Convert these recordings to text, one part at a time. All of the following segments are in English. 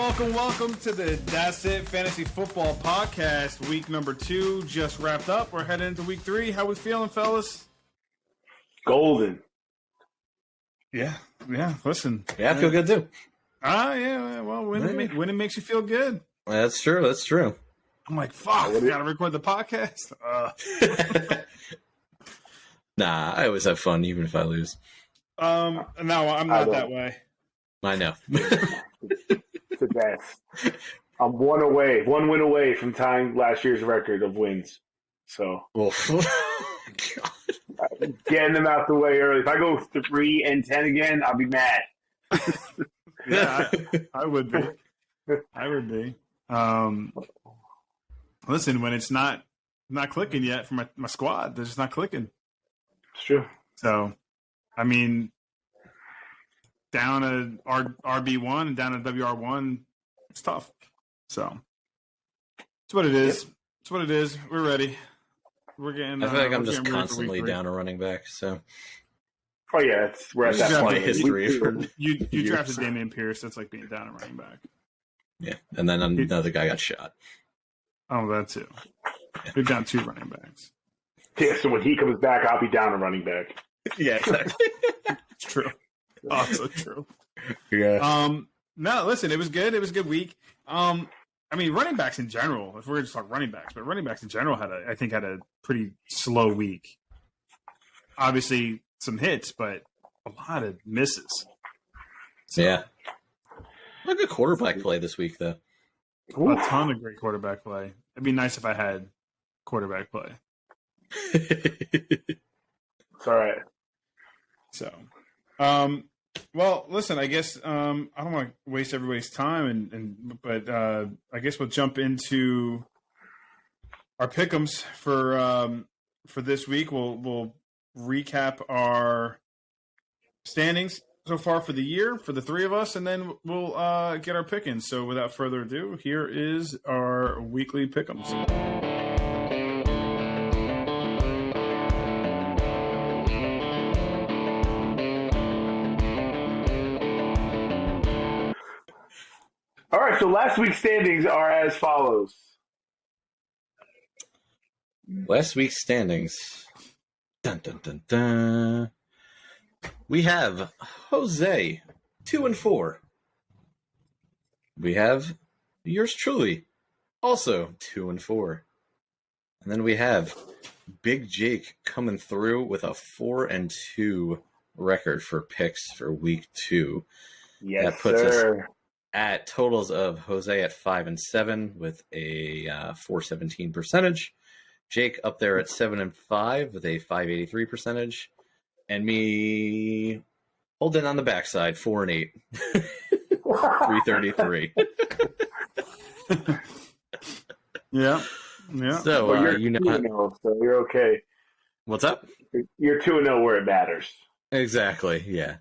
welcome to the That's It Fantasy Football Podcast. Week number 2 just wrapped up. We're heading into week 3. How we feeling, fellas? Golden. Yeah. Listen. Yeah, I feel good too. Yeah. Well, winning makes you feel good. That's true. I'm like, fuck, we gotta record the podcast. Nah, I always have fun, even if I lose. No, I'm not that way. I know. The best. I'm one win away from tying last year's record of wins. So getting them out the way early. If I go 3-10 again, I'll be mad. Yeah, I would be. Listen, when it's not clicking yet for my squad, they're just not clicking. It's true. So, I mean, down a RB1 and down a WR1, it's tough. So, it's what it is. Yep. It's what it is. We're ready. We're getting. I feel like I'm just constantly down a running back. So. Oh yeah, we're at that point. History. You drafted Damian Pierce. That's like being down a running back. Yeah, and then another guy got shot. Oh, that too. You're down 2 running backs. Yeah, so when he comes back, I'll be down a running back. Yeah, exactly. It's true. Also true. Yeah. No, listen, it was good. It was a good week. I mean, running backs in general, if we're going to talk running backs, but running backs in general had a pretty slow week. Obviously, some hits, but a lot of misses. So, yeah. A good quarterback play this week, though. A ton of great quarterback play. It'd be nice if I had quarterback play. It's all right. So, well, listen, I guess I don't want to waste everybody's time, but I guess we'll jump into our pick'ems for this week. We'll recap our standings so far for the year for the 3 of us, and then we'll get our pick-ins. So, without further ado, here is our weekly pick'ems. All right, so last week's standings are as follows. Last week's standings. Dun, dun, dun, dun. We have Jose, 2-4. We have yours truly, also 2-4. And then we have Big Jake coming through with a 4-2 record for picks for week 2. Yes, that puts sir. us at totals of Jose at 5-7 with a 417 percentage. Jake up there at 7-5 with a 583 percentage. And me holding on the backside, 4-8. 333. Yeah. So, well, you're 2-0, so you're okay. What's up? You're 2-0 where it matters. Exactly, yeah.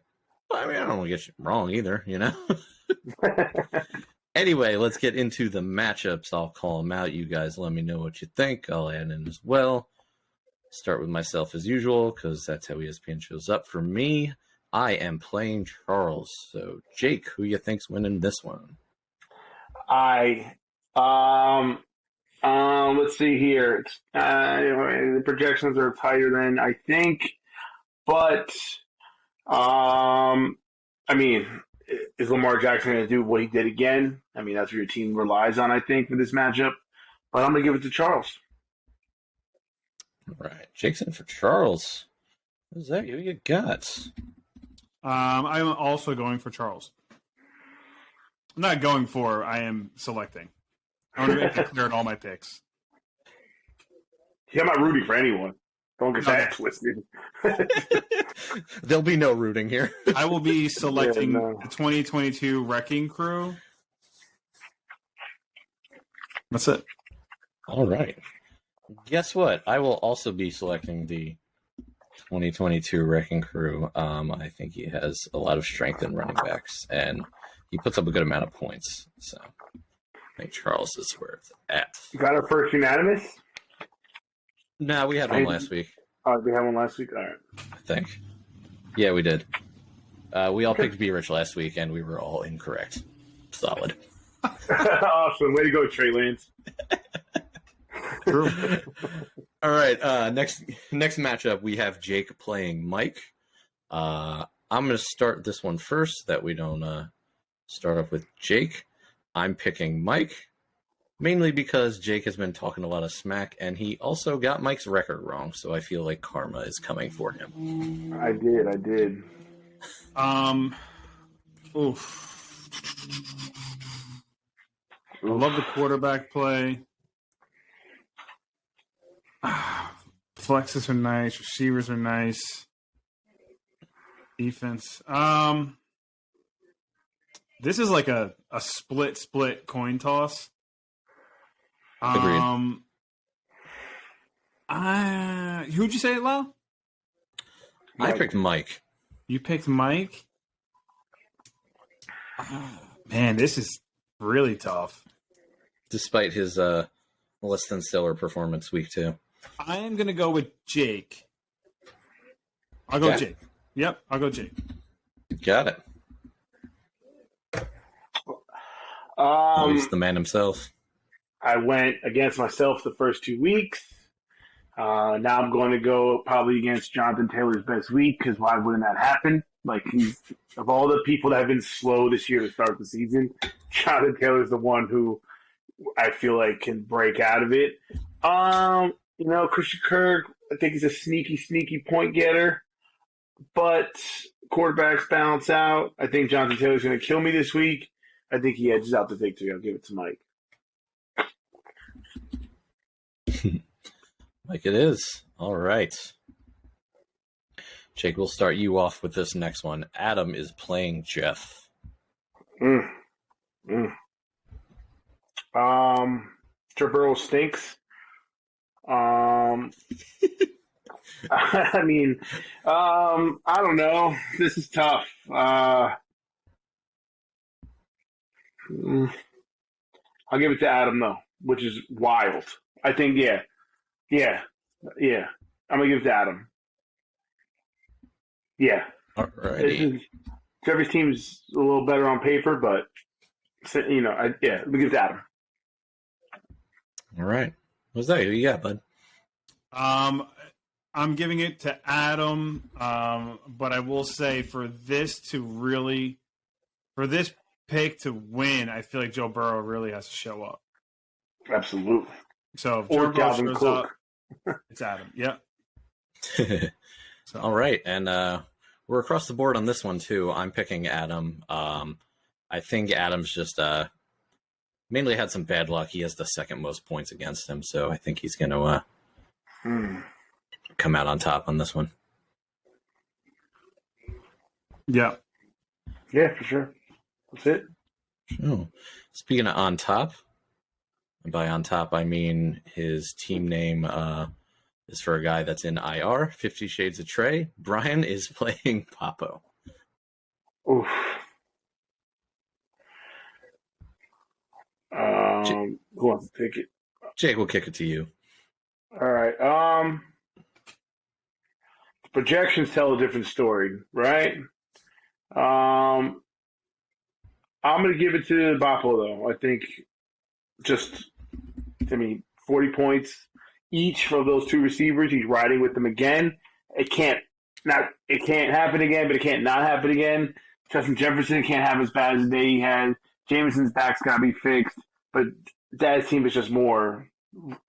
Well, I mean, I don't want to get you wrong either, you know? Anyway, let's get into the matchups. I'll call them out. You guys let me know what you think. I'll add in as well. Start with myself as usual, because that's how ESPN shows up for me. I am playing Charles. So, Jake, who you think's winning this one? Let's see here. The projections are tighter than I think, but I mean, is Lamar Jackson going to do what he did again? I mean, that's what your team relies on, I think, for this matchup. But I'm going to give it to Charles. All right, Jake's in for Charles. Who's that? Who you got? I'm also going for Charles. I'm not going for. I am selecting. I want to make it clear in all my picks. Yeah, I'm not rooting for anyone. Don't get that twisted. There'll be no rooting here. I will be selecting the 2022 Wrecking Crew. That's it. All right. Guess what? I will also be selecting the 2022 Wrecking Crew. I think he has a lot of strength in running backs, and he puts up a good amount of points. So I think Charles is where it's at. You got our first unanimous? No, we had one last week. Oh, we had one last week? All right. I think. Yeah, we did. We all picked B-Rich last week, and we were all incorrect. Solid. Awesome. Way to go, Trey Lance. True. All right. Next matchup, we have Jake playing Mike. I'm going to start this one first, so that we don't start off with Jake. I'm picking Mike, mainly because Jake has been talking a lot of smack, and he also got Mike's record wrong, so I feel like karma is coming for him. I did. Oof. I love the quarterback play. Flexes are nice. Receivers are nice. Defense. This is like a split coin toss. Agreed. Who'd you say, Lau? I picked Mike. You picked Mike? Man, this is really tough. Despite his less than stellar performance week 2. I am going to go with Jake. I'll go Jake. Yep, I'll go Jake. Got it. He's the man himself. I went against myself the first 2 weeks. Now I'm going to go probably against Jonathan Taylor's best week, because why wouldn't that happen? Like, of all the people that have been slow this year to start the season, Jonathan Taylor's the one who I feel like can break out of it. Christian Kirk, I think he's a sneaky point getter, but quarterbacks balance out. I think Jonathan Taylor's going to kill me this week. I think he edges out the victory. I'll give it to Mike. Mike it is. All right. Jake, we'll start you off with this next one. Adam is playing Jeff. Joe Burrow stinks. I mean, I don't know. This is tough. I'll give it to Adam, though, which is wild. I think, yeah. I'm going to give it to Adam. Yeah. All right. Trevor's team's a little better on paper, but, let me give it to Adam. All right. What's that? Who you got, bud? I'm giving it to Adam, but I will say for this pick to win, I feel like Joe Burrow really has to show up. Absolutely. So if Or Joe Burrow Dalvin shows Cook. up, it's Adam. Yep. So. All right. And we're across the board on this one, too. I'm picking Adam. I think Adam's just mainly had some bad luck. He has the second most points against him, so I think he's going to come out on top on this one. Yeah. Yeah, for sure. That's it. Oh. Speaking of on top, and by on top, I mean his team name is for a guy that's in IR, 50 Shades of Trey. Brian is playing Papo. Oof. Who wants to take it? Jake will kick it to you. All right. Projections tell a different story, right? I'm going to give it to Buffalo, though. I think 40 points each of those two receivers. He's riding with them again. It can't happen again, but it can't not happen again. Justin Jefferson can't have as bad as the day he had. Jameson's back's got to be fixed, but Dad's team is just more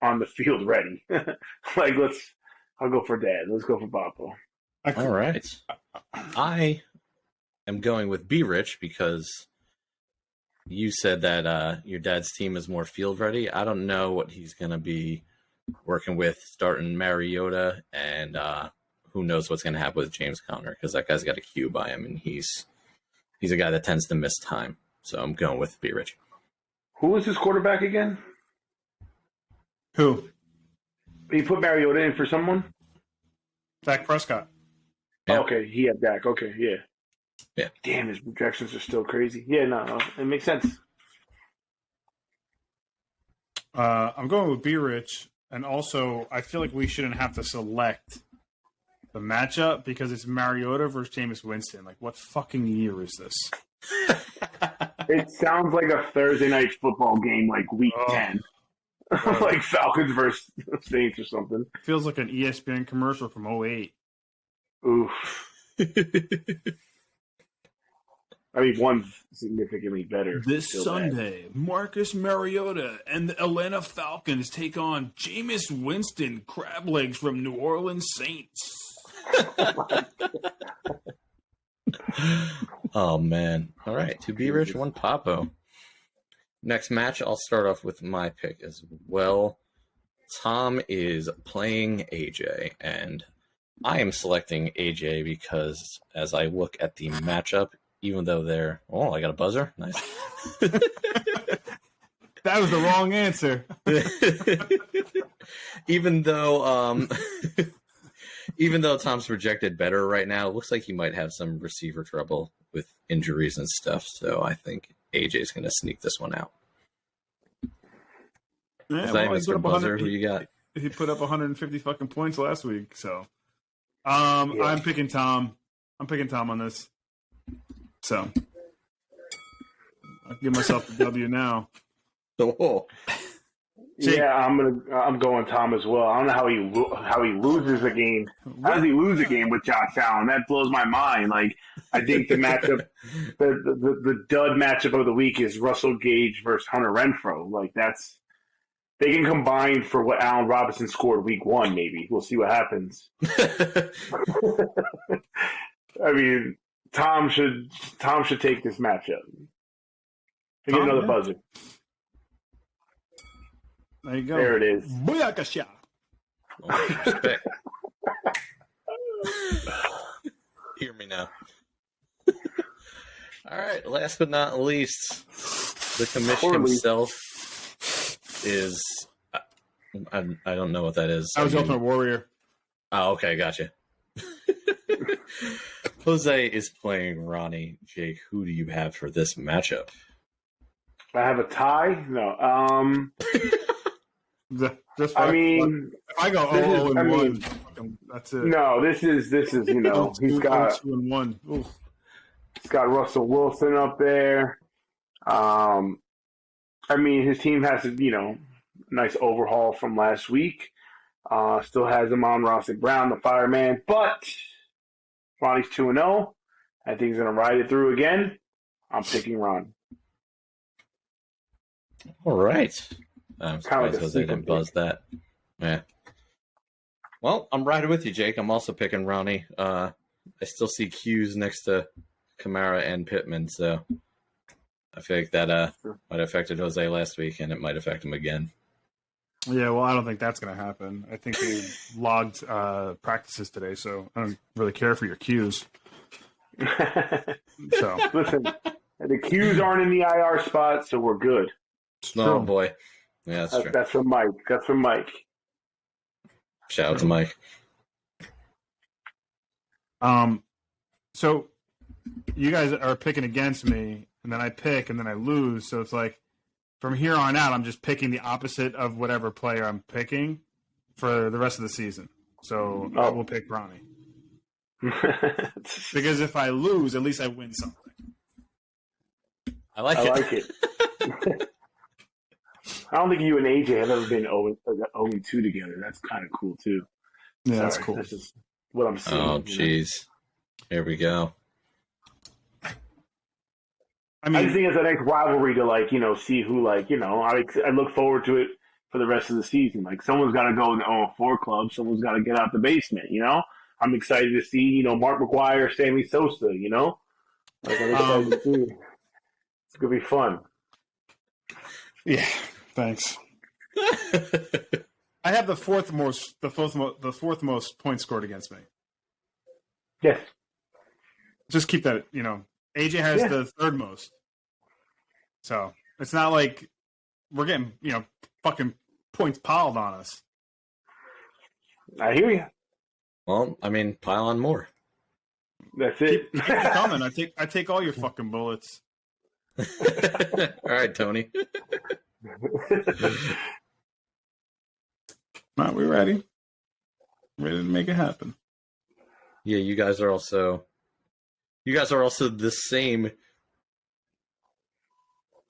on the field ready. I'll go for Dad. Let's go for Buffalo. All right. I am going with Be Rich because you said that your dad's team is more field ready. I don't know what he's going to be working with starting Mariota, and who knows what's going to happen with James Conner, because that guy's got a Q by him, and he's a guy that tends to miss time. So I'm going with Be Rich. Who was his quarterback again? Who? He put Mariota in for someone? Dak Prescott. Yeah. Okay, he had Dak. Okay, yeah. Yeah. Damn, his projections are still crazy. Yeah, no, it makes sense. I'm going with Be Rich, and also I feel like we shouldn't have to select the matchup because it's Mariota versus Jameis Winston. Like, what fucking year is this? It sounds like a Thursday night football game, like week Oh. 10. Bro. Like Falcons versus Saints or something. Feels like an ESPN commercial from 08. Oof. I mean, one's significantly better. This Still Sunday, Marcus Mariota and the Atlanta Falcons take on Jameis Winston crab legs from New Orleans Saints. Oh man! All right, to be rich, one Papo. Next match, I'll start off with my pick as well. Tom is playing AJ, and I am selecting AJ because as I look at the matchup, even though they're I got a buzzer, nice. That was the wrong answer. even though even though Tom's projected better right now, it looks like he might have some receiver trouble with injuries and stuff. So I think AJ's going to sneak this one out. Yeah, Is that well, even for buzzer? Who you got? He put up 150 fucking points last week, so I'm picking Tom. I'm picking Tom on this. So I'll give myself the W now. Oh, Yeah, I'm going Tom as well. I don't know how he loses a game. How does he lose a game with Josh Allen? That blows my mind. Like, I think the matchup, the dud matchup of the week is Russell Gage versus Hunter Renfrow. Like, they can combine for what Allen Robinson scored week 1. Maybe we'll see what happens. I mean, Tom should take this matchup. Get another buzzer. There you go. There it is. Booyakasha. oh, respect. Hear me now. All right. Last but not least, the commission himself is. I don't know what that is. I was Ultimate Warrior. Oh, okay, gotcha. Jose is playing Ronnie. Jake, who do you have for this matchup? I have a tie. No. Just I mean, if I go 0-1, that's it. No, this is he's got 2-1. Oof. he's got Russell Wilson up there. I mean, his team has a nice overhaul from last week. Still has Amon-Ra St. Brown, the fireman, but Ronnie's 2-0. I think he's gonna ride it through again. I'm picking Ron. All right. I'm surprised like a Jose didn't secret buzz that. Yeah. Well, I'm riding with you, Jake. I'm also picking Ronnie. I still see Q's next to Kamara and Pittman, so I feel like that might have affected Jose last week, and it might affect him again. Yeah, well, I don't think that's going to happen. I think they logged practices today, so I don't really care for your cues. So Listen, the Q's aren't in the IR spot, so we're good. Oh, boy. Yeah, that's true. That's from Mike. That's from Mike. Shout out to Mike. So you guys are picking against me, and then I pick, and then I lose. So it's like from here on out, I'm just picking the opposite of whatever player I'm picking for the rest of the season. So I will pick Ronnie. Because if I lose, at least I win something. I like it. I don't think you and AJ have ever been 0-2 together. That's kind of cool, too. Yeah, that's cool. This is what I'm seeing. Oh, jeez. Here we go. I mean, I just think it's a nice rivalry to, see who, I look forward to it for the rest of the season. Like, someone's got to go in the 0-4 club. Someone's got to get out the basement, I'm excited to see, Mark McGwire, Sammy Sosa, Like, I'm excited to see. It's going to be fun. Yeah, thanks. I have the fourth most points scored against me. Yes. Just keep that, AJ has the third most. So it's not like we're getting, fucking points piled on us. I hear you. Well, I mean, pile on more. That's it. Keep it coming. I take all your fucking bullets. All right, Tony. Not we ready? Ready to make it happen. Yeah, you guys are also the same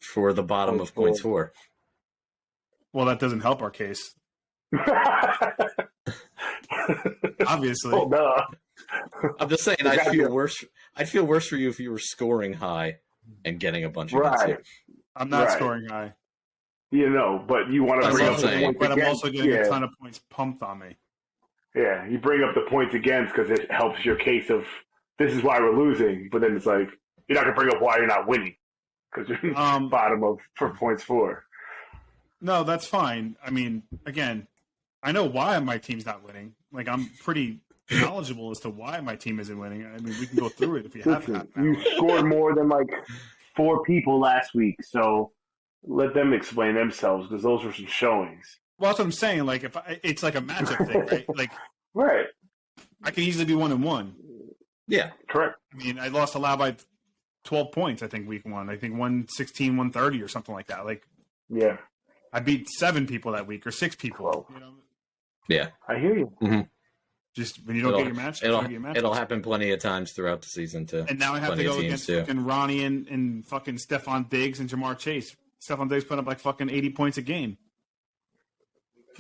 for the bottom of points for. Well, that doesn't help our case, obviously. Oh, no. I'm just saying, I'd feel worse. I'd feel worse for you if you were scoring high and getting a bunch of hits. Right. I'm not Right. scoring high. You know, but you want to That's bring what up I'm the saying. points But I'm against. also getting Yeah. a ton of points pumped on me. Yeah, you bring up the points against because it helps your case of this is why we're losing. But then it's like you're not gonna bring up why you're not winning because you're bottom of for points for. No, that's fine. I mean, again, I know why my team's not winning. Like, I'm pretty knowledgeable as to why my team isn't winning. I mean, we can go through it if you have half Listen, an you hour. scored more than like 4 people last week, so let them explain themselves because those were some showings. Well, that's what I'm saying. Like, it's like a matchup thing, right? Like, Right. I can easily be 1-1. Yeah. Correct. I mean, I lost to Lau by 12 points, I think, week 1. I think 116, 130 or something like that. Like, Yeah, I beat 7 people that week or 6 people. You know, Yeah. I hear you. just when you don't get your matchups, you don't get your matchups. It'll happen plenty of times throughout the season too. And now I have to go against fucking Ronnie and fucking Stephon Diggs and Jamar Chase. Stephon Diggs put up like fucking 80 points a game.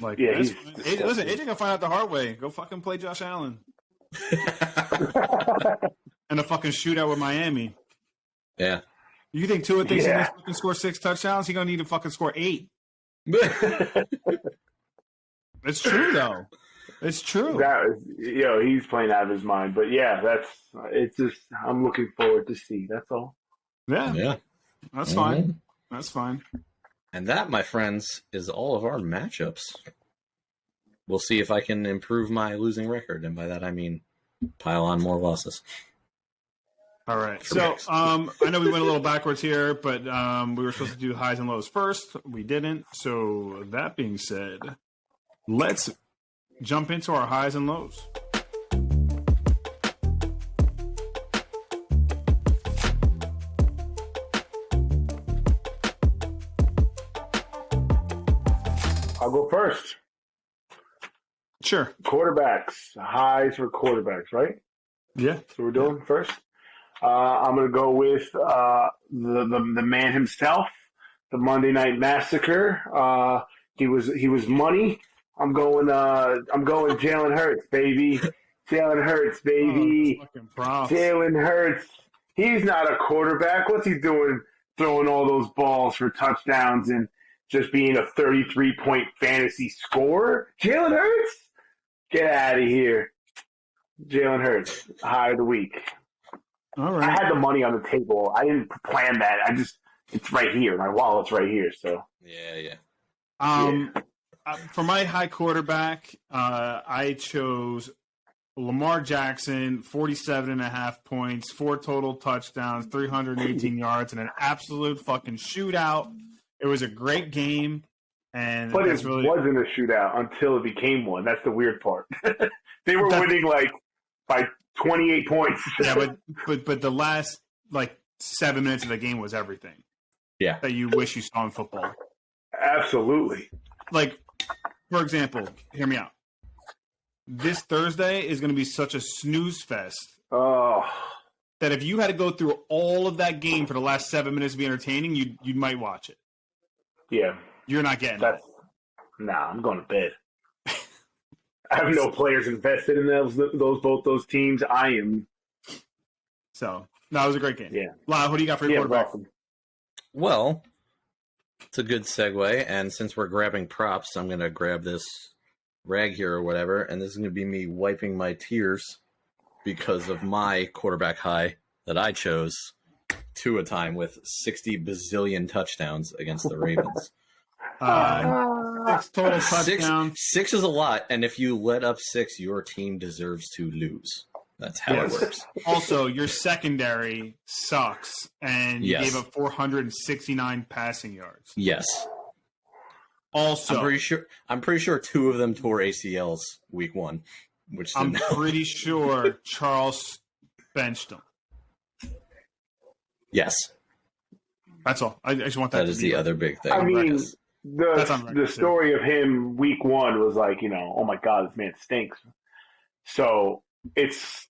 Like, Yeah, that's he's fine. Listen, AJ gonna find out the hard way. Go fucking play Josh Allen and a fucking shootout with Miami. Yeah. You think Tua thinks he's Yeah. gonna fucking score 6 touchdowns? He's gonna need to fucking score 8. It's true though. It's true. That is, he's playing out of his mind. But yeah, it's just I'm looking forward to see. That's all. Yeah, Yeah. that's fine. That's fine. And that, my friends, is all of our matchups. We'll see if I can improve my losing record, and by that I mean pile on more losses. All right. For So, Max. I know we went a little backwards here, but we were supposed to do highs and lows first. We didn't. So, that being said, let's jump into our highs and lows. I'll go first. Sure. Quarterbacks, highs for quarterbacks, right? Yeah. So we're doing first. I'm going to go with the man himself, the Monday Night Massacre. He was money. I'm going Jalen Hurts, baby. Jalen Hurts, baby. Oh, fucking props. Jalen Hurts. He's not a quarterback. What's he doing? Throwing all those balls for touchdowns and just being a 33-point fantasy scorer? Jalen Hurts? Get out of here. Jalen Hurts, high of the week. All I right. had the money on the table. I didn't plan that. It's right here. My wallet's right here. So Yeah. For my high quarterback, I chose Lamar Jackson, 47.5 points, 4 total touchdowns, 318 yards, and an absolute fucking shootout. It was a great game, and but that's it really wasn't a shootout until it became one. That's the weird part. They were winning like by 28 points. yeah. But the last like 7 minutes of the game was everything. Yeah. That you wish you saw in football. Absolutely. Like, for example, hear me out. This Thursday is going to be such a snooze fest Oh, that if you had to go through all of that game for the last 7 minutes to be entertaining, you might watch it. yeah. You're not getting That's I'm going to bed. I have no players invested in both those teams. I am. So, no, it was a great game. Yeah. Lau, who do you got for your quarterback? Awesome. Well, it's a good segue, and since we're grabbing props, I'm going to grab this rag here or whatever, and this is going to be me wiping my tears because of my quarterback high that I chose to a time with 60 bazillion touchdowns against the Ravens. 6 total touchdowns. Six is a lot, and if you let up 6, your team deserves to lose. That's how Yes. it works. Also, your secondary sucks, and you Yes. gave up 469 passing yards. Yes. Also, I'm pretty sure 2 of them tore ACLs week 1, which I'm didn't help. pretty sure Charles benched him. Yes. That's all. I just want that That to is be the other big thing. I mean, Yes. That's on record, the story of him week 1 was like, oh my God, this man stinks. So it's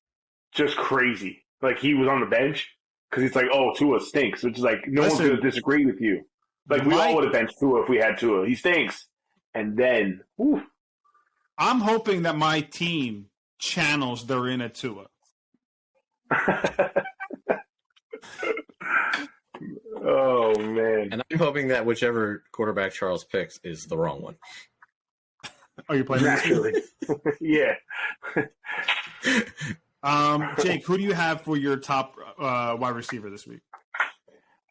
just crazy. Like he was on the bench because it's like, oh, Tua stinks, which is like no one's Listen, going to disagree with you. Like we all would have benched Tua if we had Tua. He stinks, and then, whew. I'm hoping that my team channels their inner Tua. Oh man! And I'm hoping that whichever quarterback Charles picks is the wrong one. Oh, you're playing this week? Yeah. Jake, who do you have for your top wide receiver this week?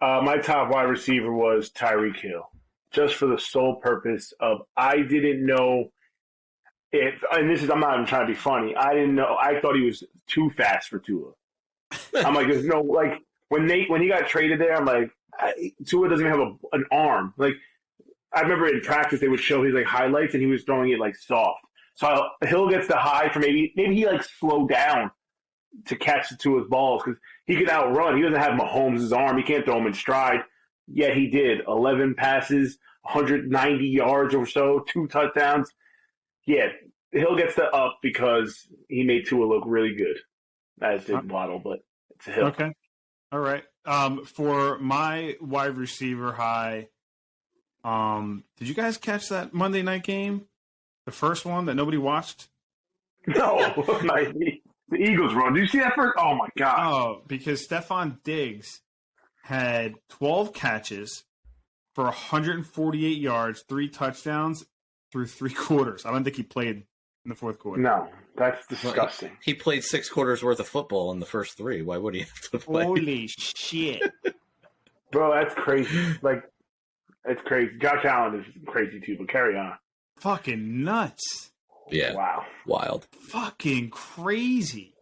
My top wide receiver was Tyreek Hill, just for the sole purpose of I didn't know if, and this is, I'm not even trying to be funny. I didn't know. I thought he was too fast for Tua. I'm like, there's no, like, when he got traded there, I'm like, Tua doesn't even have an arm. Like, I remember in practice they would show his like highlights and he was throwing it like soft. So Hill gets the high for maybe he like slowed down to catch the Tua's balls because he could outrun. He doesn't have Mahomes' arm. He can't throw him in stride. Yet he did 11 passes, 190 yards or so, 2 touchdowns. Yeah, Hill gets the up because he made Tua look really good, as did Waddle, but it's a Hill. Okay. All right. For my wide receiver high, did you guys catch that Monday night game? The first one that nobody watched? No, the Eagles run. Did you see that first? Oh, my God. Oh, because Stephon Diggs had 12 catches for 148 yards, 3 touchdowns through 3 quarters. I don't think he played in the fourth quarter. No, that's disgusting. He played 6 quarters worth of football in the first 3. Why would he have to play? Holy shit. Bro, that's crazy. Like, it's crazy. Josh Allen is crazy too, but carry on. Fucking nuts. Yeah. Wow. Wild. Fucking crazy.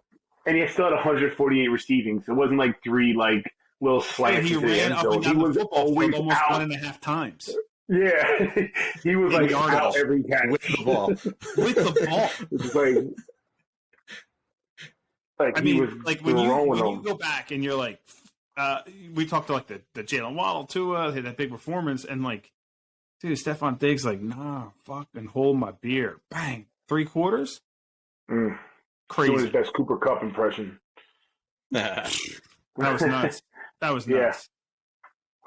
And he still had 148 receiving, so it wasn't like 3 like little And slants he into the ran end up zone. and He down the was football always field almost out. 1.5 times. Yeah, he was In like yardage. out every catch With the ball. With the ball. It's like I he mean, was like when you throwing them. go back and you're like, we talked to like the Jalen Waddle Tua, had that big performance, and like, dude, Stephon Diggs like, nah, fucking hold my beer, bang, 3 quarters, Doing his crazy. best Cooper Cup impression. That was nuts. That was Yeah. nuts.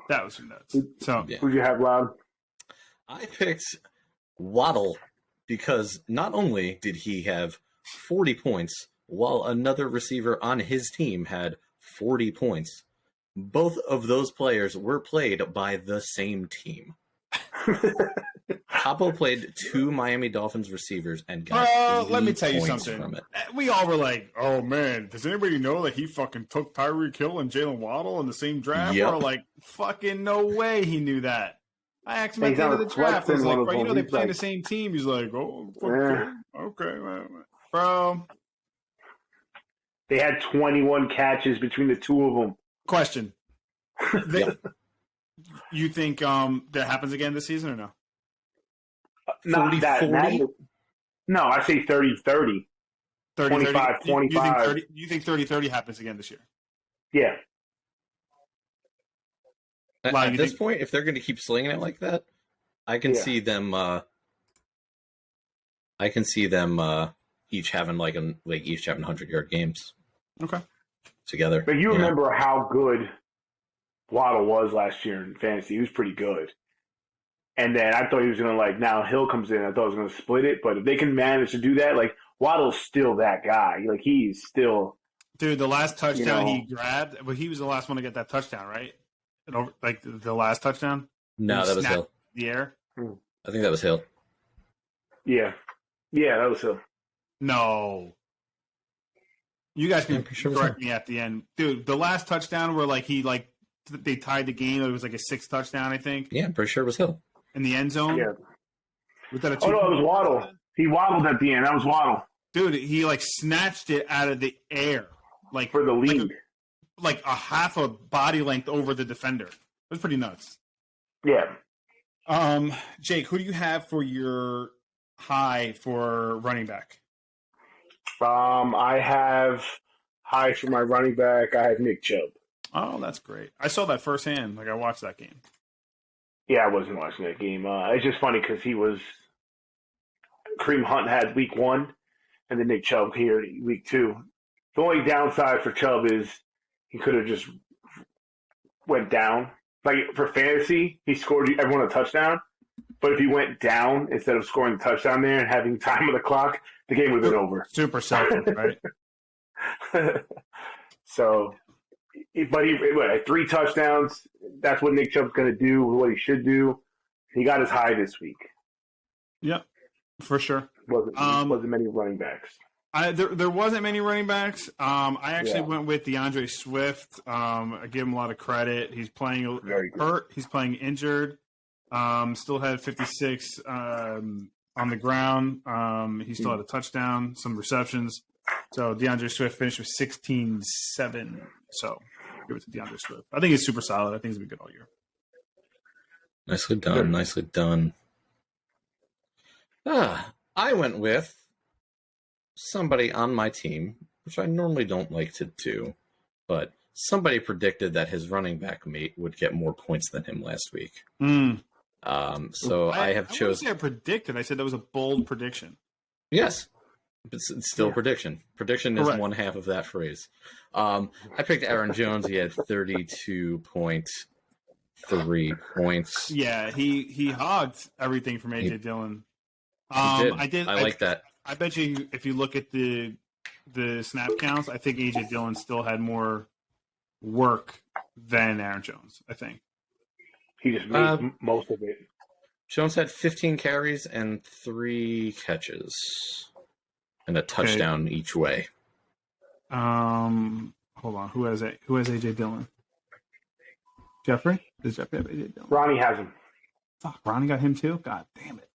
That was nuts. So Yeah. Who'd you have, Loud? I picked Waddle because not only did he have 40 points, while another receiver on his team had 40 points, both of those players were played by the same team. Capo played 2 Miami Dolphins receivers and got let me 80 tell you points something. from it. We all were like, oh man, does anybody know that he fucking took Tyreek Hill and Jalen Waddle in the same draft? Yep. Or like, fucking no way he knew that. I asked him at He's the end not of the draft. I was reflecting like, one bro, of you know them. they He's play on like- the same team. He's like, oh, Yeah. okay, man. Bro. They had 21 catches between the 2 of them. Question. Yep. You think that happens again this season or no? Not 40, that. 40? No, I say 30-30. 30, 25, 25. You think 30-30 happens again this year? Yeah. Wow, At you this think- point, if they're going to keep slinging it like that, I can Yeah. see them. I can see them each having each having 100-yard games Okay. together. But you know? remember how good Waddle was last year in fantasy. He was pretty good. And then I thought he was going to, now Hill comes in. I thought he was going to split it. But if they can manage to do that, Waddle's still that guy. He's still. Dude, the last touchdown know. he grabbed, but he was the last one to get that touchdown, right? The last touchdown? No, that was Snap. Hill. The air? I think that was Hill. Yeah. Yeah, that was Hill. No. You guys Yeah, can I'm pretty sure it was correct me at the end. Dude, the last touchdown where they tied the game, it was like a 6th touchdown, I think, Yeah, I'm pretty sure it was Hill. in the end zone. Yeah. Was that a Oh, no, it was Waddle. He waddled at the end. That was Waddle Dude, he snatched it out of the air. for the lead. Like a half a body length over the defender. It was pretty nuts. Yeah. Jake, who do you have for your high for running back? I have high for my running back. I have Nick Chubb. Oh, that's great. I saw that firsthand. I watched that game. Yeah, I wasn't watching that game. It's just funny because Kareem Hunt had week 1, and then Nick Chubb here week 2. The only downside for Chubb is he could have just went down, like for fantasy, he scored everyone a touchdown. But if he went down instead of scoring the touchdown there and having time on the clock, the game would have been over. Super selfish, right? So, but he had 3 touchdowns. That's what Nick Chubb's going to do, what he should do. He got his high this week. Yep, for sure. Wasn't many running backs. There wasn't many running backs. I actually went with DeAndre Swift. I give him a lot of credit. He's playing hurt. He's playing injured. Still had 56 on the ground. He still had a touchdown, some receptions. So DeAndre Swift finished with 16-7. So give it to DeAndre Swift. I think he's super solid. I think he's been good all year. Nicely done. Nicely done. I went with somebody on my team, which I normally don't like to do, but somebody predicted that his running back mate would get more points than him last week. So I have chosen. I wouldn't say I predicted. I said that was a bold prediction. Yes, but it's still prediction. Prediction is one half of that phrase. I picked Aaron Jones. He had 32.3 points. Yeah, he hogged everything from AJ Dillon. I like that. I bet you if you look at the snap counts, I think AJ Dillon still had more work than Aaron Jones. I think he just made most of it. Jones had 15 carries and 3 catches and a touchdown each way. Hold on. Who has AJ Dillon? Jeffrey? Does Jeffrey have AJ Dillon? Ronnie has him. Fuck, Ronnie got him too? God damn it.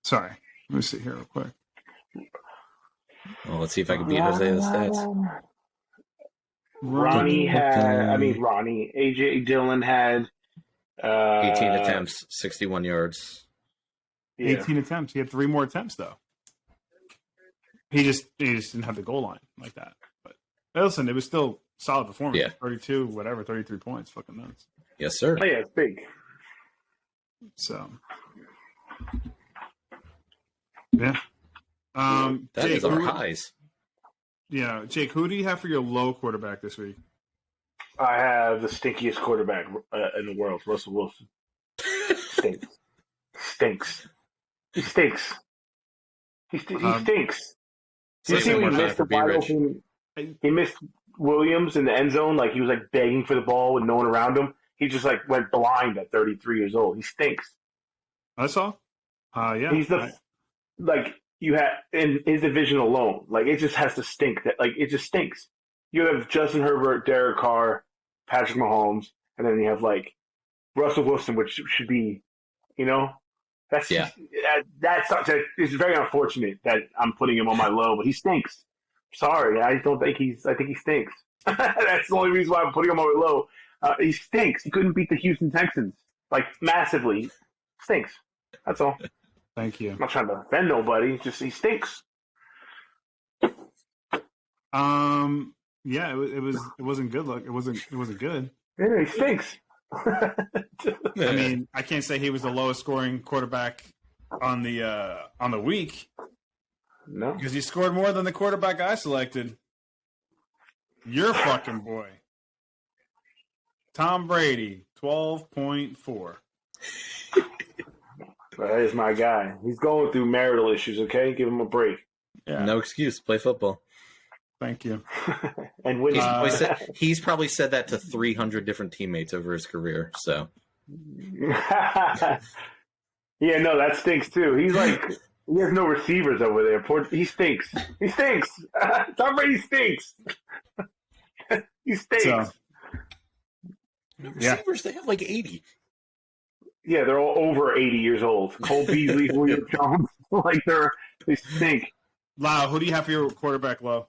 Sorry. Let me see here real quick. Well, let's see if I can beat Jose's stats. AJ Dillon had 18 attempts, 61 yards. Yeah. 18 attempts. He had 3 more attempts though. He just didn't have the goal line like that. But listen, it was still solid performance. Yeah. 32, whatever, 33 points. Fucking nuts. Yes, sir. Oh, yeah, it's big. So, yeah. That Jake, is our highs. Yeah, Jake, who do you have for your low quarterback this week? I have the stinkiest quarterback in the world, Russell Wilson. Stinks. He stinks. He stinks. Do you see when he missed the wide open? He missed Williams in the end zone, like he was like begging for the ball with no one around him. He just like went blind at 33 years old. He stinks. I saw. Yeah. He's you have in his division alone. Like it just has to stink. That like it just stinks. You have Justin Herbert, Derek Carr, Patrick Mahomes, and then you have like Russell Wilson, which should be, that's it's very unfortunate that I'm putting him on my low, but he stinks. Sorry, I think he stinks. That's the only reason why I'm putting him on my low. He stinks. He couldn't beat the Houston Texans like massively. Stinks. That's all. Thank you. I'm not trying to offend nobody. Just he stinks. Yeah, it wasn't good. Look, it wasn't good. Yeah, he stinks. I mean, I can't say he was the lowest scoring quarterback on the week. No, because he scored more than the quarterback I selected. Your fucking boy, Tom Brady, 12.4. That is my guy. He's going through marital issues. Okay, give him a break. Yeah. No excuse. Play football. Thank you. And when he's probably said that to 300 different teammates over his career. So, yeah, no, that stinks too. He's like he has no receivers over there. He stinks. He stinks. Tom Brady stinks. He stinks. So, receivers, they have like 80. Yeah, they're all over 80 years old. Cole Beasley, William Jones, they stink. Lau, who do you have for your quarterback low?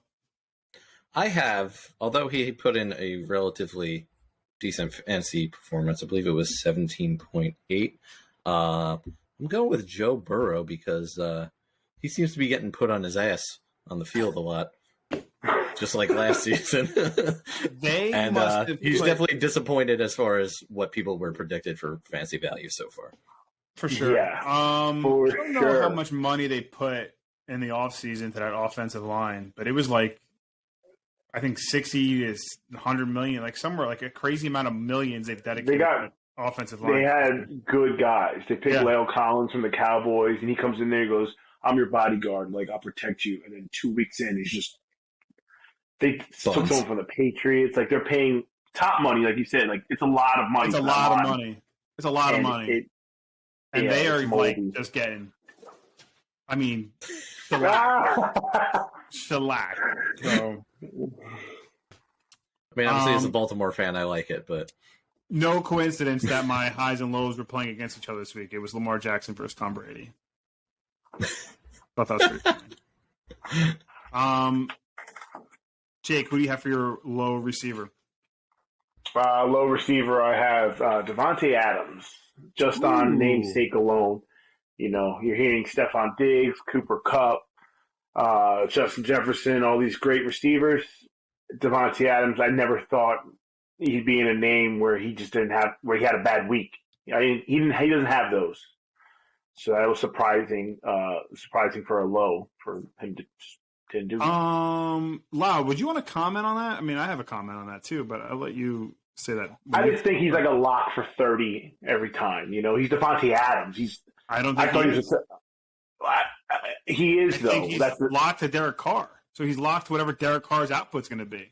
I have, although he put in a relatively decent fantasy performance, I believe it was 17.8. I'm going with Joe Burrow because he seems to be getting put on his ass on the field a lot, just like last season. He's definitely disappointed as far as what people were predicted for fantasy value so far. For sure. Yeah, I don't know how much money they put in the offseason to that offensive line, but it was like I think 60 is 100 million, like somewhere like a crazy amount of millions they've dedicated They got- to offensive line. They had good guys. They picked Yeah. Leo Collins from the Cowboys, and he comes in there and goes, "I'm your bodyguard. Like, I'll protect you." And then 2 weeks in, he's just they took Buns. someone from the Patriots. Like, they're paying top money, like you said. Like, it's a lot of money. It's a for that lot of line. money. It's a lot of And money. And yeah, they are it's like moldy. just getting, I mean, shellac. Shellac. So I mean, obviously, as a Um, Baltimore fan, I like it, but no coincidence that my highs and lows were playing against each other this week. It was Lamar Jackson versus Tom Brady. Thought that was pretty funny. Jake, who do you have for your low receiver? Low receiver, I have Devontae Adams, just on Ooh. namesake alone. You know, you're hearing Stephon Diggs, Cooper Kupp, Justin Jefferson, all these great receivers. Devontae Adams, I never thought he'd be in a name where he just didn't have, where he had a bad week. He doesn't have those. So that was surprising for a low for him to do. Lau, would you want to comment on that? I mean, I have a comment on that too, but I'll let you say that. I just think he's like a lock for 30 every time. You know, he's Devontae Adams. I don't I think thought he he is. was. He is I though. think he's That's the, locked to Derek Carr. So he's locked to whatever Derek Carr's output's going to be.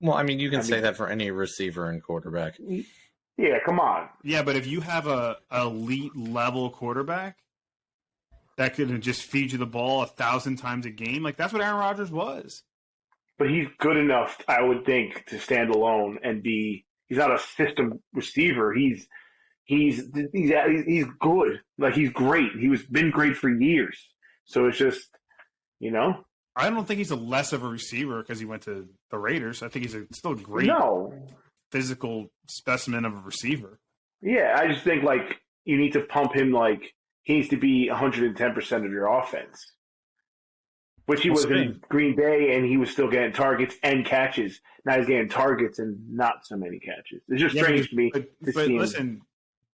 well, I mean, you can I say mean- that for any receiver and quarterback. yeah. Come on. Yeah, but if you have a elite level quarterback that could just feed you the ball 1,000 times a game, like that's what Aaron Rodgers was. But he's good enough, I would think, to stand alone and be. He's not a system receiver. He's good. Like he's great. Been great for years. So it's just, you know, I don't think he's a less of a receiver because he went to the Raiders. I think he's still a great no. physical specimen of a receiver. Yeah, I just think like you need to pump him. Like he needs to be 110% of your offense, which he We'll was see. in Green Bay, and he was still getting targets and catches. Now he's getting targets and not so many catches. It's just Yeah, strange to me. But to see him. listen,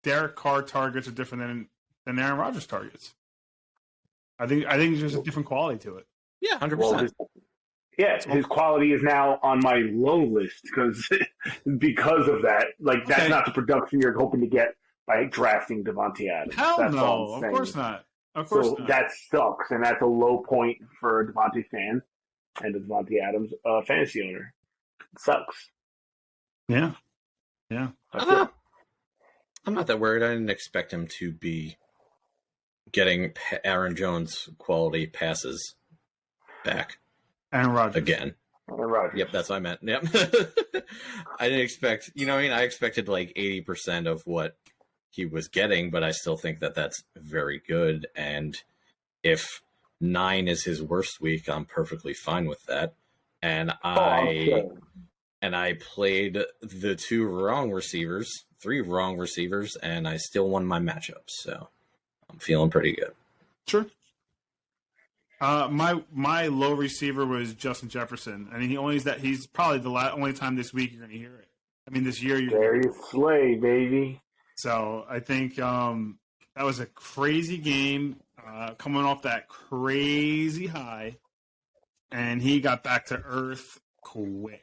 Derek Carr targets are different than Aaron Rodgers targets. I think there's a different quality to it. Yeah, 100%. Well, his quality is now on my low list because of that. Like that's Okay. not the production you're hoping to get by drafting Devontae Adams. Hell That's all no, I'm of saying. course not. Of course So not. that sucks, and that's a low point for a Devontae fan and a Devontae Adams fantasy owner. It sucks. Yeah. That's Uh, it. I'm not that worried. I didn't expect him to be getting Aaron Jones quality passes back Aaron Rodgers. again. Aaron Rodgers. Yep, that's what I meant. Yep. I didn't expect, I expected like 80% of what he was getting, but I still think that that's very good. And if 9 is his worst week, I'm perfectly fine with that. And Okay. I played the 3 wrong receivers, and I still won my matchups. So I'm feeling pretty good. Sure. My low receiver was Justin Jefferson. I mean, he's probably the only time this week you're going to hear it. I mean, this year you're gonna hear it. Darius Slay, baby. So I think that was a crazy game coming off that crazy high, and he got back to earth quick.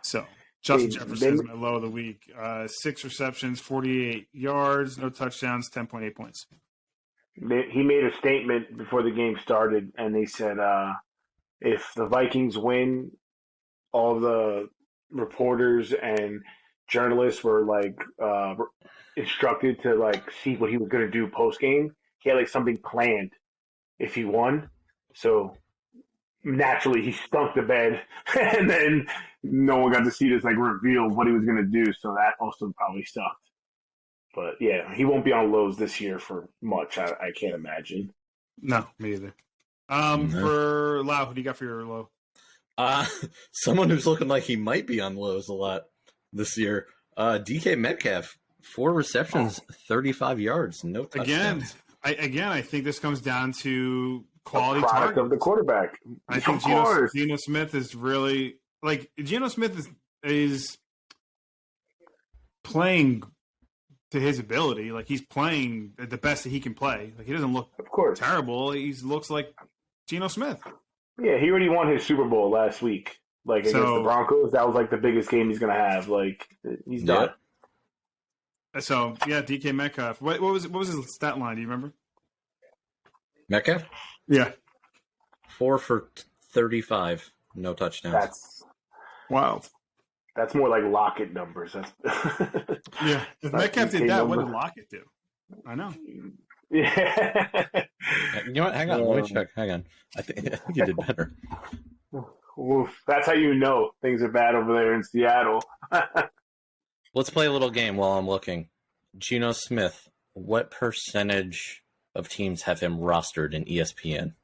So Justin Jefferson is my low of the week. 6 receptions, 48 yards, no touchdowns, 10.8 points. He made a statement before the game started, and they said if the Vikings win, all the reporters and journalists were like instructed to like see what he was going to do post game. He had like something planned if he won, so naturally he stunk the bed, and then no one got to see this like reveal of what he was going to do. So that also probably sucked. But yeah, he won't be on lows this year for much. I can't imagine. No, me either. No. For Lau, who do you got for your low? Someone who's looking like he might be on lows a lot this year. DK Metcalf, 4 receptions, 35 yards, no touchdowns. I think this comes down to quality Product target. of the quarterback. I think Of course. Geno Smith is really like Geno Smith is playing to his ability. Like he's playing the best that he can play. Like he doesn't look Of course. terrible. He looks like Geno Smith. Yeah, he already won his Super Bowl last week. Like against So- the Broncos, that was like the biggest game he's gonna have. Like he's done. So yeah, DK Metcalf. What was his stat line? Do you remember? Metcalf, Yeah. 4 for 35, no touchdowns. That's Wild. that's more like Lockett numbers. That's Yeah. If Not Metcalf DK did that, what number. did Lockett do? I know. yeah. You know what? Hang on, let me check. Hang on. I think you did better. Oof. That's how you know things are bad over there in Seattle. Let's play a little game while I'm looking. Geno Smith, what percentage of teams have him rostered in ESPN?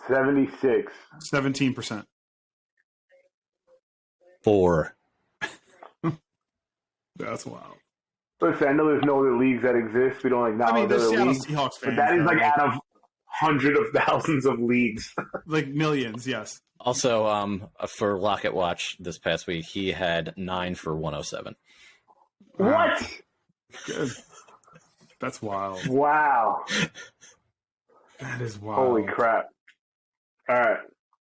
76. 17%. 4. That's wild. Listen, I know there's no other leagues that exist. We don't I acknowledge mean, there's other Seattle leagues. Seahawks But fans. that is though, like out of hundreds of thousands of leagues. like millions. Yes. Also, for Lockett Watch this past week, he had 9 for 107. What? Good. That's wild. Wow. That is wild. Holy crap. All right.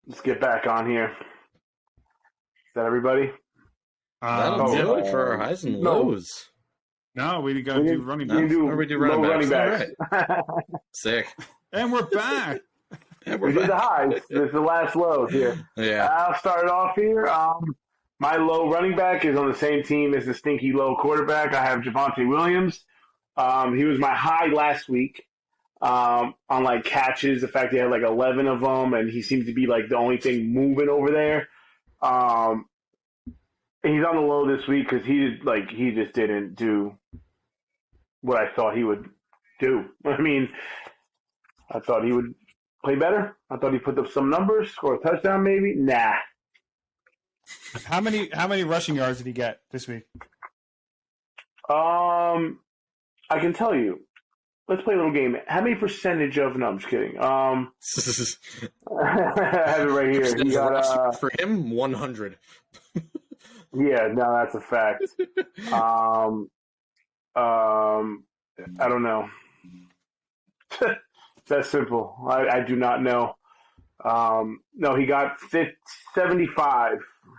Let's get back on here. Is that everybody? That'll Yeah. do it for our highs and No. lows. No, we got to We do need- running No. We backs. do, Or we do low running running backs. Sick. And we're back. And we we're did the back. highs. This is the last lows here. Yeah. I'll start it off here. My low running back is on the same team as the stinky low quarterback. I have Javonte Williams. He was my high last week on like catches. The fact he had like 11 of them, and he seems to be like the only thing moving over there. He's on the low this week because he just didn't do what I thought he would do. I mean, I thought he would play better. I thought he put up some numbers, score a touchdown maybe. Nah. How many rushing yards did he get this week? I can tell you. Let's play a little game. How many percentage of? No, I'm just kidding. I have it right here. He got for him, 100. yeah, no, that's a fact. I don't know. That's simple. I do not know. No, he got 75.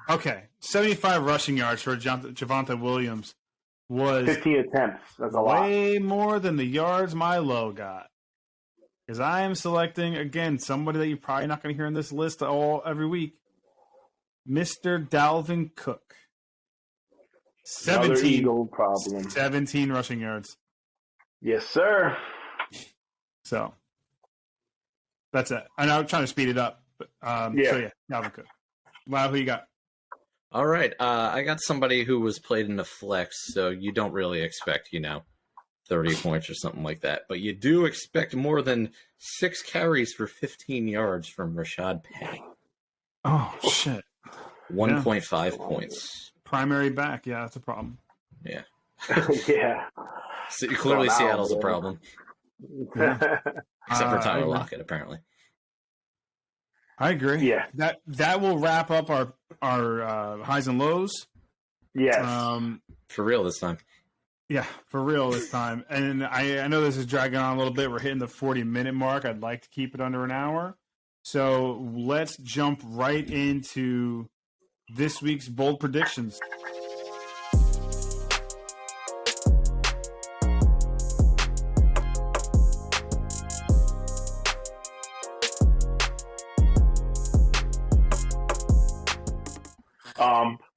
Okay, 75 rushing yards for Javonte Williams was 15 attempts. That's a lot. way more than the yards Milo got. Because I am selecting again somebody that you're probably not going to hear on this list every week, Mr. Dalvin Cook. Another 17, Eagle problem. 17 rushing yards. Yes, sir. So that's it. I know I'm trying to speed it up, but Yeah. So yeah, Dalvin Cook. Wow, who you got? All right. I got somebody who was played in the flex, so you don't really expect, 30 points or something like that. But you do expect more than 6 carries for 15 yards from Rashad Penny. Oh shit! 1.5 points. Primary back. Yeah, that's a problem. Yeah. Yeah. So, clearly, now, Seattle's a man. problem, except for I Tyler agree. Lockett, apparently. I agree. Yeah. That will wrap up our highs and lows. Yes. For real this time. Yeah, for real this time. And I know this is dragging on a little bit. We're hitting the 40-minute mark. I'd like to keep it under an hour. So let's jump right into this week's bold predictions.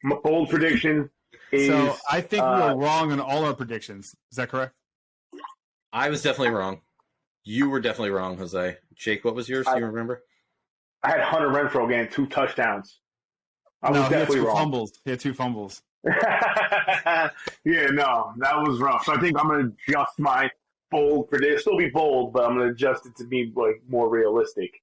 My bold prediction is So I think we were wrong on all our predictions. Is that correct? I was definitely wrong. You were definitely wrong, Jose. Jake, what was yours? Do you remember? I had Hunter Renfro getting 2 touchdowns. I was No, he had definitely two wrong. fumbles. He had 2 fumbles. Yeah, no, that was rough. So I think I'm going to adjust my bold prediction. Still be bold, but I'm going to adjust it to be like more realistic.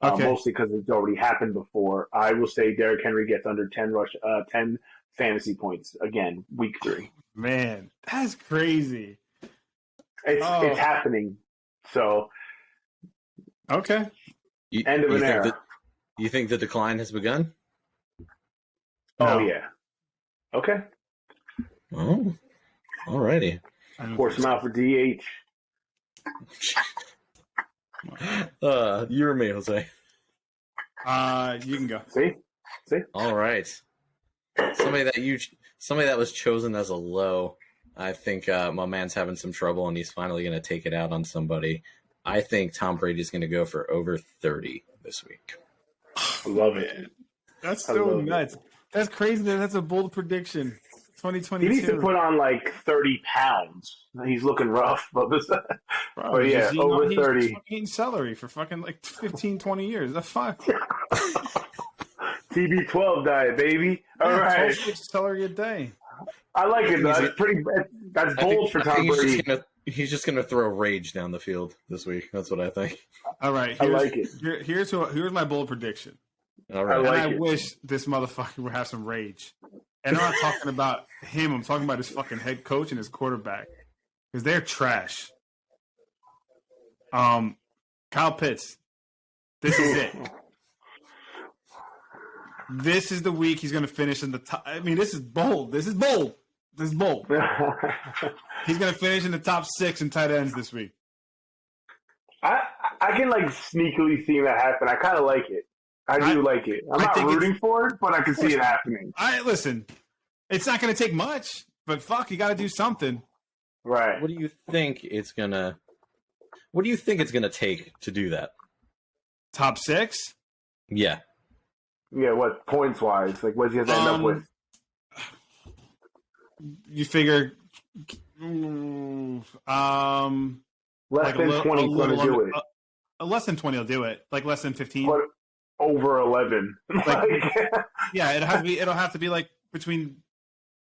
Okay. Mostly because it's already happened before. I will say Derrick Henry gets under 10 fantasy points again, week 3. Man, that's crazy. It's happening. So Okay. End of an era. You think the decline has begun? Oh No. yeah. Okay. Oh, alrighty. I don't Force think him out for DH. You or me, Jose? You can go. See? All right. Somebody that was chosen as a low. I think my man's having some trouble, and he's finally going to take it out on somebody. I think Tom Brady's going to go for over 30 this week. I love it. That's I so love it. nuts. That's crazy. That's a bold prediction. He 2022. needs to put on like 30 pounds. He's looking rough, but Bro, yeah, he's eating- over he's 30. fucking eating celery for fucking like 15, 20 years. The fuck? TB12 diet, baby. All Yeah, 12 right. sticks of celery a day. I like it, though. That's pretty. That's bold for Tom Brady. He's just gonna throw rage down the field this week. That's what I think. All right. I like it. Here's my bold prediction. All right. I like And I it. wish this motherfucker would have some rage. And I'm not talking about him. I'm talking about his fucking head coach and his quarterback. Because they're trash. Kyle Pitts. This is it. This is the week he's going to finish in the top. I mean, this is bold. This is bold. He's going to finish in the top 6 in tight ends this week. I can like sneakily see that happen. I kind of like it. I do like it. I'm I not think rooting for it, but I can see it happening. Listen, it's not going to take much, but fuck, you got to do something. Right. What do you think it's gonna take to do that? Top 6? Yeah. Yeah. What points wise? Like, what does he have to end up with? You figure, Less like than 20 is going to do it. Less than 20 will do it. Like less than 15. But over 11. Like- Yeah, it'll have to be like between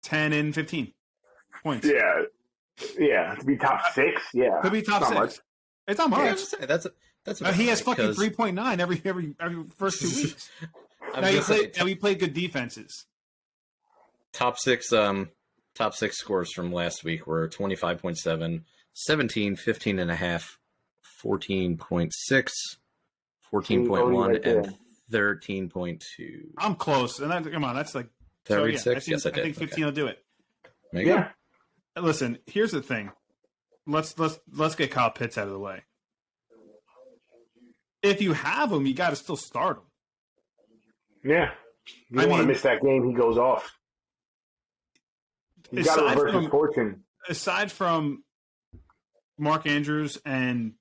10 and 15 points. yeah. Yeah. To be top 6. Yeah. Could be top Not 6. much. It's not Yeah, much. I'm just saying, that's He has about right, fucking 'cause 3.9 every first 2 weeks. I Now was gonna say, we played good defenses. top six scores from last week were 25.7, 17, 15.5, 14.6, 14.1, right there. and 13.2. I'm close, and come on, that's like Did I so, read yeah, 6? Yes, I I did. think 15 will do it. There you go. Yeah. Listen, here's the thing. Let's get Kyle Pitts out of the way. If you have him, you got to still start him. Yeah. You don't want to mean- miss that game. He goes off. You got to Aside reverse from- his fortune. Aside from Mark Andrews and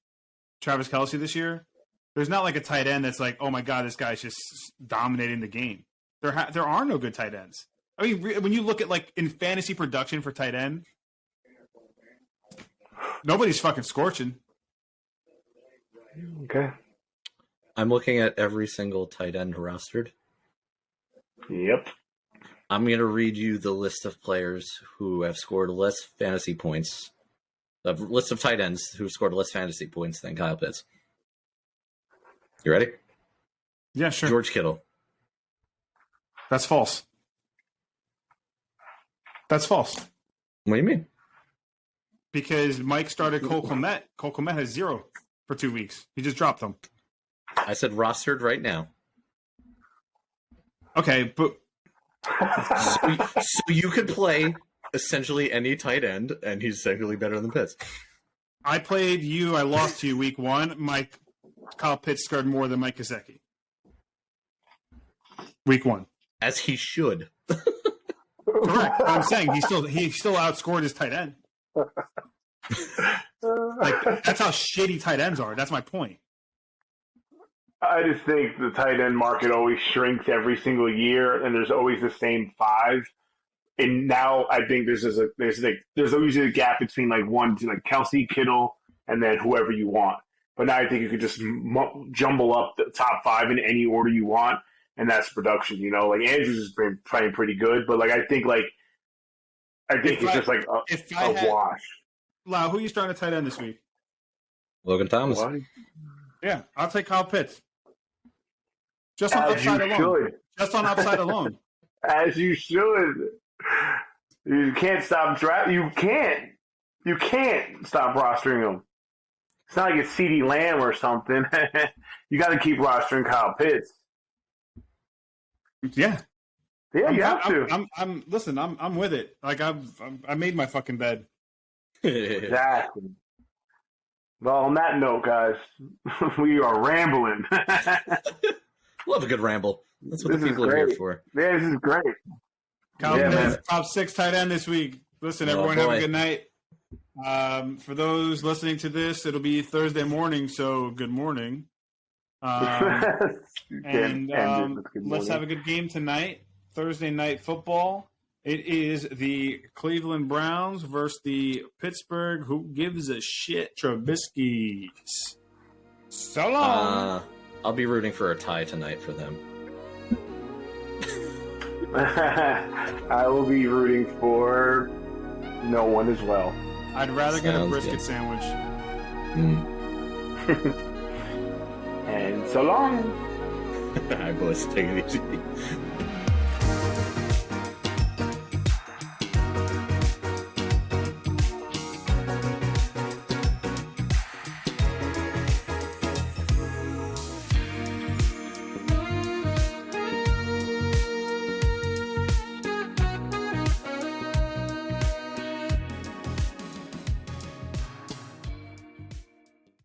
Travis Kelce this year, there's not like a tight end that's like, oh my god, this guy's just dominating the game. There are no good tight ends. I mean, when you look at like in fantasy production for tight end, nobody's fucking scorching. Okay. I'm looking at every single tight end rostered. Yep. I'm going to read you the list of players who have scored less fantasy points. The list of tight ends who scored less fantasy points than Kyle Pitts. You ready? Yeah, sure. George Kittle. That's false. That's false. What do you mean? Because Mike started Cole Kmet. Cole Kmet has 0 for 2 weeks. He just dropped them. I said rostered right now. Okay, but So you could play essentially any tight end, and he's technically better than Pitts. I played you. I lost to you week 1. Kyle Pitts scored more than Mike Gesicki. Week 1. As he should. Correct. I'm saying he still outscored his tight end. Like that's how shitty tight ends are. That's my point. I just think the tight end market always shrinks every single year, and there's always the same 5. And now I think there's usually a gap between like one to like Kelsey, Kittle, and then whoever you want. But now I think you could just jumble up the top 5 in any order you want, and that's production. You know, like Andrews has been playing pretty good, but like I think it's just like a wash. Lau, who are you starting to tight end this week? Logan Thomas. What? Yeah, I'll take Kyle Pitts. Just on As you upside alone. should. Just on upside alone. As you should. You can't stop You can't. You can't stop rostering them. It's not like it's CeeDee Lamb or something. You got to keep rostering Kyle Pitts. Yeah. Yeah, you have to. I'm with it. Like I made my fucking bed. Exactly. Well, on that note, guys, we are rambling. Love a good ramble. That's what This the is people are here great. for. Yeah, this is great. Kyle Yeah, Pitts, man. top 6 tight end this week. Listen, Oh, everyone, have boy. a good night. For those listening to this, it'll be Thursday morning, so good morning. Let's have a good game tonight. Thursday night football. It is the Cleveland Browns versus the Pittsburgh Who Gives a Shit Trubisky's. So long. I'll be rooting for a tie tonight for them. I will be rooting for no one as well. I'd rather get a Sounds brisket good. sandwich. And so long. I boys take it easy.